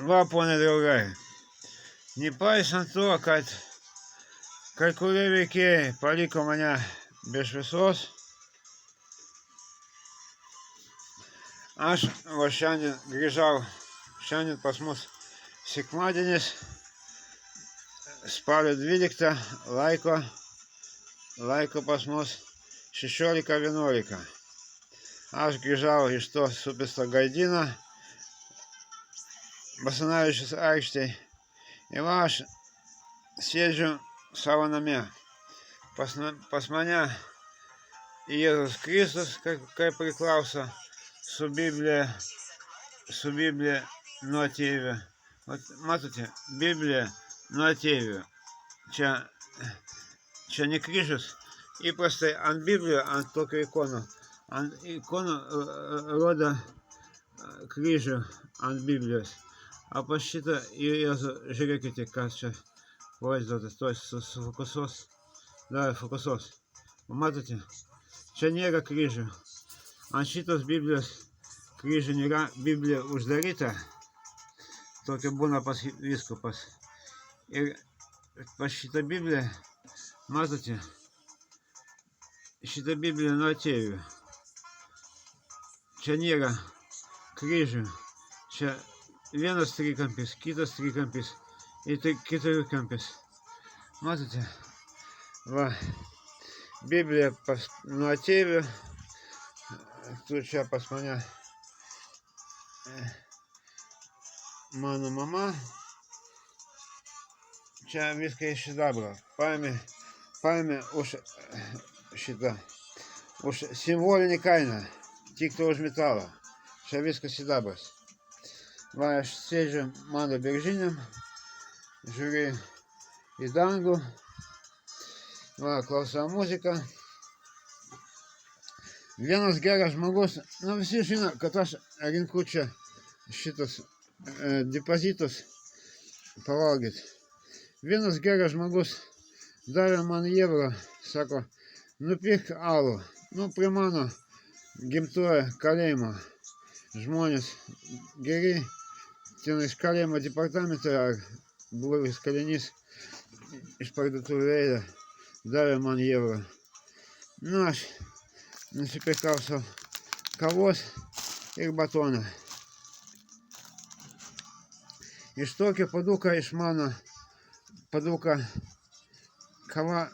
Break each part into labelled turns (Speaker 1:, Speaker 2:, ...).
Speaker 1: Va, pone draugai, nepaisant to, kad kai kurie veikėjai paliko mane be šviesos, aš va šiandien grįžau, šiandien pas mus sekmadienis, spalio 12, laiko pas mus 16:11. Aš grįžau iš to supisto Gaidyno, Basanavičiaus aikštėje, ir aš sėdžiu savo namie. Pas mane Jėzus Kristus, kaip priklauso, su Biblija nuo ateivių. Matote, Biblija nuo ateivių. Čia ne kryžius. Įprastai ant Biblijos, ant tokio ikono, rodo kryžių ant Biblijos. O pas šitą Jėzų, žiūrėkite, kas čia vaizduotas, to sufokusuos. Davai, fokusuos. Matote, čia nėra kryžių. Ant šitos Biblijos kryžių nėra, Biblija uždaryta. Tokia būna pas vyskupas. Ir pas šitą Bibliją, matote, šitą Bibliją nuo ateivių. Čia nėra kryžių. Čia vienas trikampis, kitas trikampis ir keturiakampis. Matote? Va, Biblija nuo ateivių. Tu čia pas mane mano mama. Čia viską iš sidabro. Paėmė už šitą, už simbolinį kainą. Tik to už metalą. Čia viskas sidabras. Va, aš sėdžiu mano beržiniam, žiūriu į dangų, va, klausau muziką. Vienas geras žmogus, visi žino, kad aš rinku čia šitas depozitus pavalgyti. Vienas geras žmogus davė man eurą, sako, nupirk alų, prie mano gimtojo kalėjimo. Žmonės geri, ten iš kalėjimo departamento ar buvęs kalinys iš parduotuvėlę davė man eurą. Aš nusipirkau savo kavos ir batoną. Iš tokio paduką, iš mano paduką kava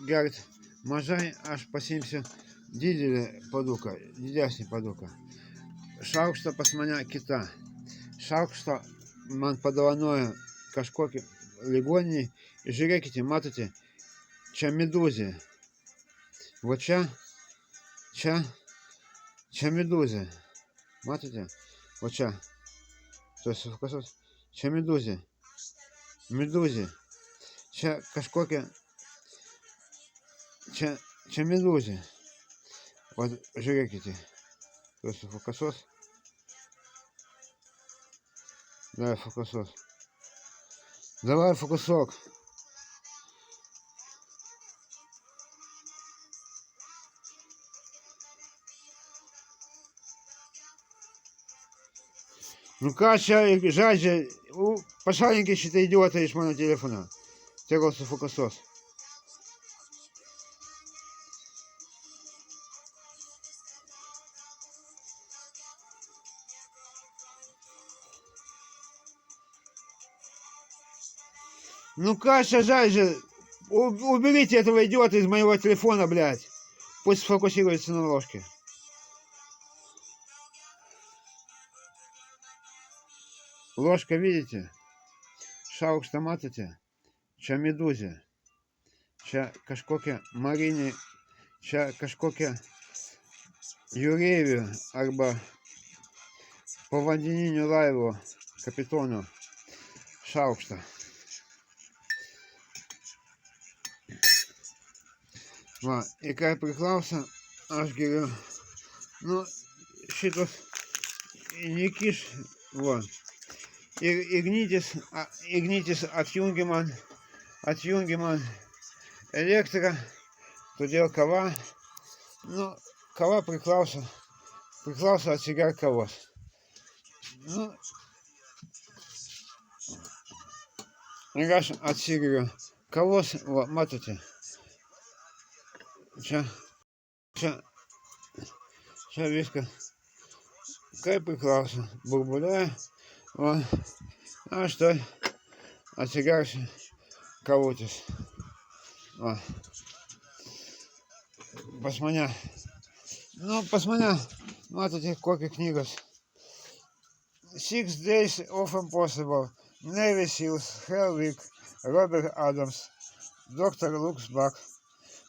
Speaker 1: gert mažai, aš pasiimsiu didelį paduką, didesnį paduką. Šaukštą pas mane kita. Šaukštą man padovanojo kažkokį ligoninį. Žiūrėkite, matote, čia medūzė. Va čia medūzė. Matote? Va čia. Tu sufokusuos. Čia medūzė. Medūzė. Čia kažkokia. Čia medūzė. Va, žiūrėkite. Tu sufokusuos. Давай, фокусок. Давай, фокусок. Ką čia žaidžia, pašalinkit šitą idiotą iš mano telefono. Tegul sufokusuos. Ка čia žaidžia, уберите этого идиота из моего телефона, блядь. Пусть сфокусируется на ложке. Ложка, видите? Шаукшта, мatote? Čia medūzė. Čia kažkokia marinė, čia kažkokia jūreivių arba povandeninių laivų kapitono šaukštą. Va, ir kai priklauso, aš geriu, šitos nekiš, va. Ir ignitis atjungia man elektrą, todėl kava, kava priklauso atsigert kavos. Ir aš atsigeriu kavos, va, matote. Čia viskas kaip priklauso. Burbuliuoja. Va, aš tai atsigersiu kavutės. Va. Pas mane, matote, kokios knygos. 6 Days of Impossible, Navy Seals, Hell Week, Robert Adams, Dr. Lux Back.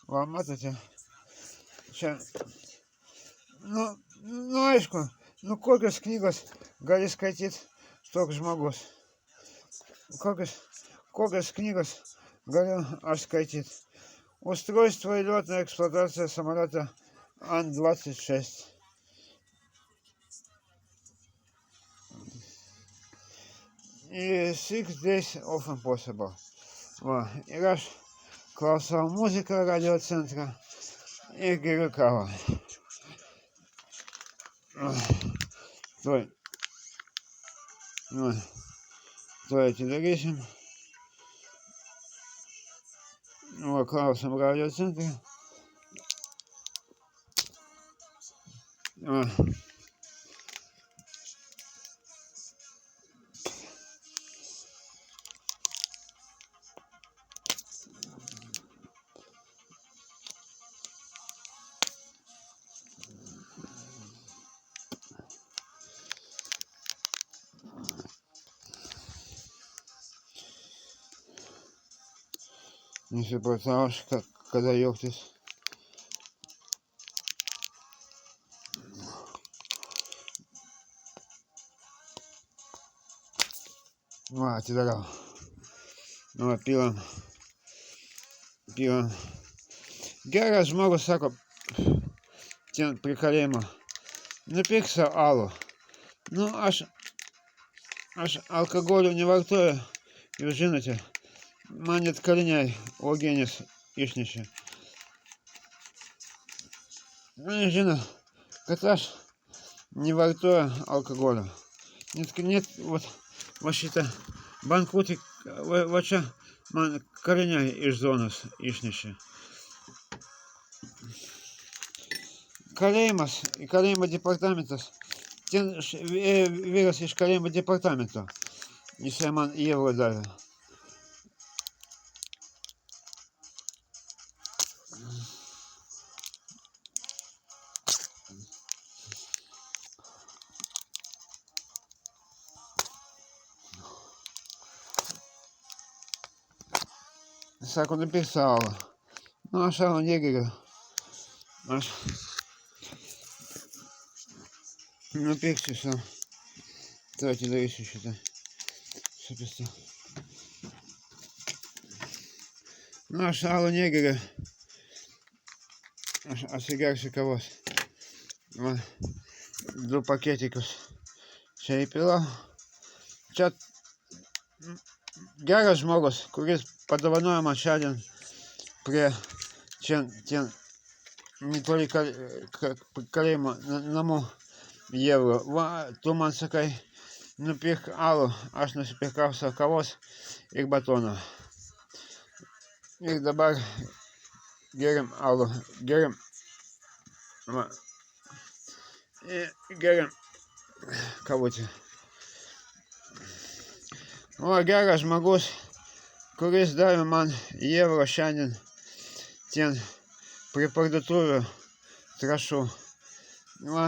Speaker 1: Va, matote, čia, aišku, kokios knygos gali skaityti toks žmogus. Kokios книгos гaliu aš skaityti. Устройство и летная эксплуатация самолета Ан-26. И 6 Days of Impossible. Va, ir aš klausau muziką radio centre ir geriu kavą. Tuoj atidarysim. Va, klausom radio centre. Va. Nesupratau aš, kada juoktis. Va, atidarau. Va, pilam. Geras žmogus sako, ten prie kalėjimo, nupirk sau alų. Aš alkoholio nevartoju, jūs žinote. Man net kaliniai uogienės išnešė. Žino, kad aš nevartoju alkoholio. Net va šitą bankutį, va čia man kaliniai iš zonos išnešė. Kalėjimo departamentas. Ten vyras iš kalėjimo departamento. Jisai man euro davė. Sako, nupirk sau alų. Aš alų negeriu. Aš nupirksiu sau. Tai atidarysiu šitą supistą. Aš alų negeriu. Aš atsigersiu kavos. Va, 2 paketikus čia įpilau. Čia geras žmogus, kuris padovanojo man šiandien prie ten netoli kalėjimo namų euro. Va, tu man sakai, nupirk alų, aš nusipirkau savo kavos ir batoną. Ir dabar geriam alų, geriam kavutį. O, geras žmogus, kuris davė man euro šiandien ten prie parduotuvių trąšų. Va,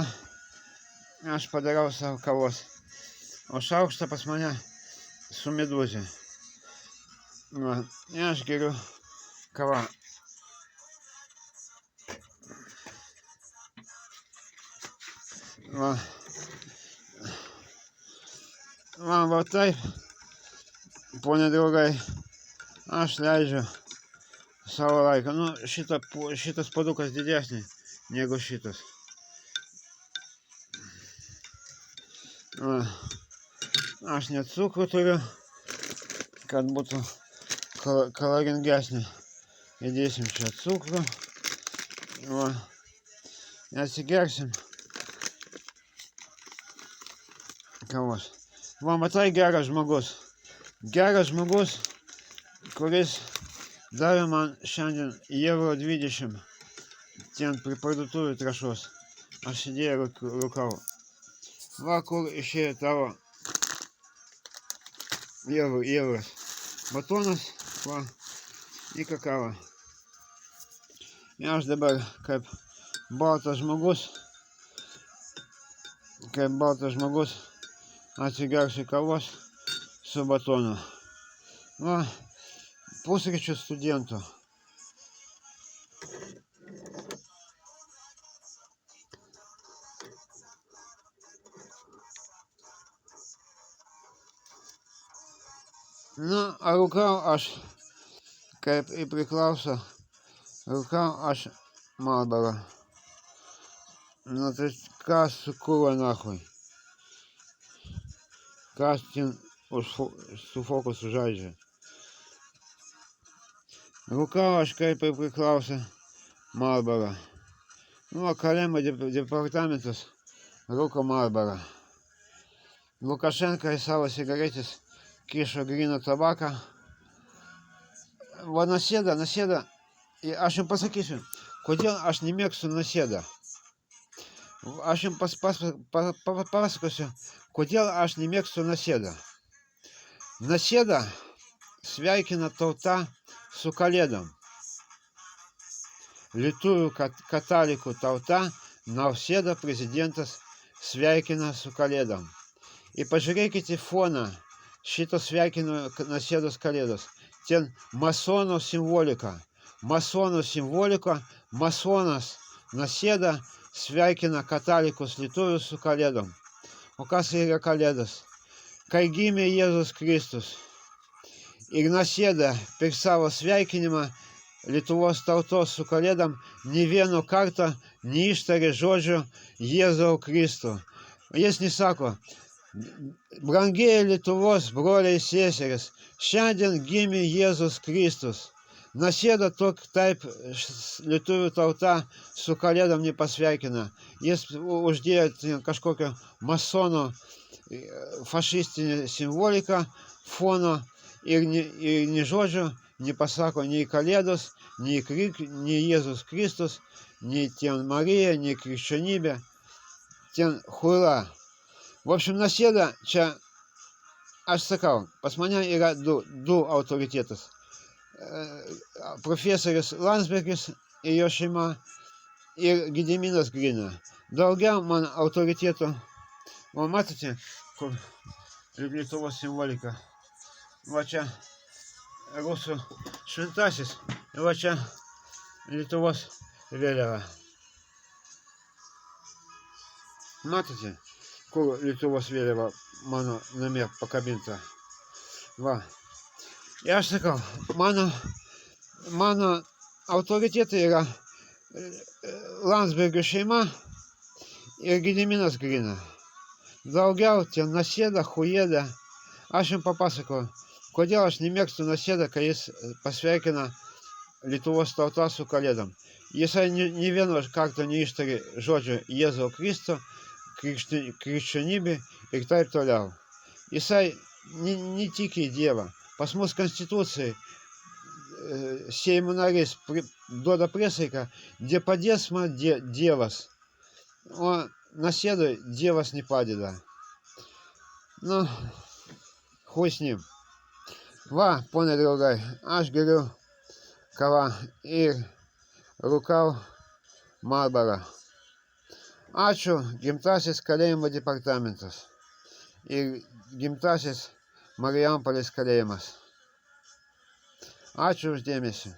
Speaker 1: aš padarau savo kavos. O šaukštą pas mane su medūzė. Va, aš geriu kavą. Va taip, pone draugai, aš leidžiu savo laiką. Šitas puodukas didesnis negu šitas. Aš net cukrų turiu, kad būtų kaloringesnė. Įdėsim čia cukrų. Atsigersim kavos. Va, matai, geras žmogus. Geras žmogus kuris davė man šiandien €20 ten prie parduotuvių trąšos. Aš sėdėjau rūkau. Va, kur išėjo tavo euras. Batonas, va, į kakavą. Ir aš dabar kaip baltas žmogus atsigersiu kavos su batonu. Va, pusryčių studentų. Nu, rūkau aš, kaip ir priklauso, rūkau aš Marlboro. Nu, tai kas su kūro nahui? Kas ten su fokusu žaidžia? Rūkau aš, kaip ir priklauso Marlboro. Nu, kalėjimo departamentas rūko Marlboro. Lukašenka į savo cigaretės kišo gryną tabaką. Va, Nasėda, aš jums pasakysiu, kodėl aš nemėgstu Nasėdą. Aš jums papasakosiu, kodėl aš nemėgstu Nasėdą. Nasėda sveikina tauta su kalėdom. Lietuvių katalikų tauta Nausėda prezidentas sveikina su kalėdom. Ir pažiūrėkite foną šito sveikino Nasėdos kalėdos. Ten masonų simvolika. Masonas Nasėda sveikina katalikus lietuvius su kalėdom. O kas yra kalėdas? Kai gimė Jėzus Kristus. Ir Nasėda per savo sveikinimą Lietuvos tautos su kalėdom nė vieno karto neištarė žodžio Jėzau Kristų. Jis nesako: brangieji Lietuvos broliai seserys, šiandien gimė Jėzus Kristus. Nasėda taip lietuvių tauta su kalėdom nepasveikina. Jis uždėjo kažkokią masono fašistinę simboliką fono ir nei žodžio nepasako nei kalėdos, nei Jėzus Kristus, nei ten Marija, nei krikščionybė. Ten hura. В общем, Nasėda čia, aš sakau, pas mane yra du autoritetas. Profesorius Landsbergis ir jo šeima ir Gediminas Grina. Daugiau man autoritetų. O matote, kur Lietuvos simbolika. Va čia rusų šventasis, va čia Lietuvos vėliava. Matote, kur Lietuvos vėliava mano namie pakabinta. Va. Ir aš sakau, mano autoritetai yra Landsbergio šeima ir Gediminas Grina. Daugiau ten Nasėda, Hujėda. Aš jums papasakoju, kodėl aš nemėgstu Nasėdą, kai jis pasveikina Lietuvos tautą su kalėdom. Jisai nė vieno karto neištarė žodžio Jėzau Kristų, krikščionybė ir taip toliau. Jisai netiki Dievą. Pas mus konstitucijai Seimo narys duoda priesaiką, где padės man Dievas. O Nasėdui Dievas nepadeda. Nu, хуй с ним. Va, pone draugai, aš geriu kavą ir rūkau Marlboro. Ačiū, gimtasis kalėjimo departamentas ir gimtasis Marijampolės kalėjimas. Ačiū už dėmesį.